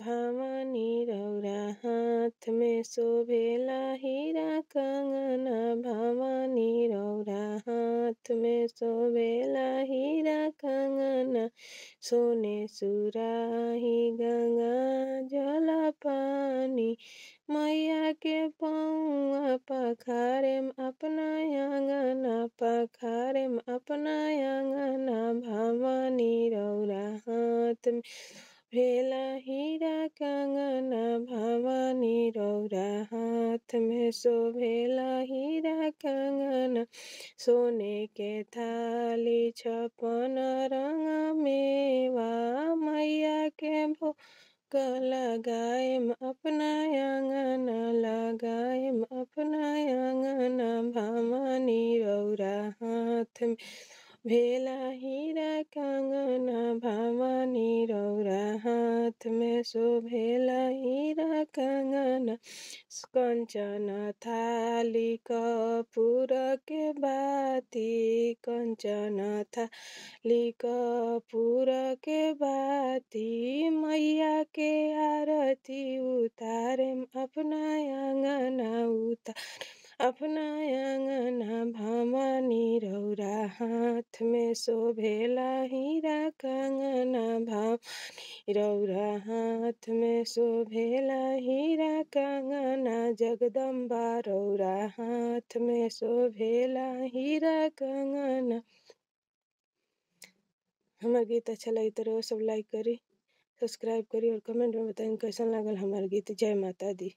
भवानी रौरा हाथ में शोभेला हीरा कंगना। भवानी रौरा हाथ में शोभेला हीरा कंगना। सोने सुराही गंगा जल पानी। मैया के पौआ पखारेम अपना अंगना। पखारेम अपना अंगना। भवानी रौरा हाथ में भेला हीरा कंगना। भवानी रौरा हाथ में शोभेला हीरा कंगना। सोने के थाली 56 रंग मेवा। मैया के भोग लगाएम अपना अंगना। लगाएम अपना अंगना। भवानी रौरा हाथ में भेला हीरा कंगना। भवानी रौरा हाथ में शोभेला हीरा कंगना। कंचन थाली कपूर के बाती। कंचन थाली कपूर के बाती। मैया के आरती उतारेम अपना अंगना। उतार अपना अंगना। भवानी रौरा हाथ में शोभेला हीरा कंगना। भवानी रौरा हाथ में शोभेला हीरा कंगना। जगदम्बा रौरा हाथ में शोभेला हीरा कंगना। हमार गीत अच्छा लगी तो सब लाइक करी, सब्सक्राइब करी और कमेंट में बताई कैसन लागल हमार गीत। जय माता दी।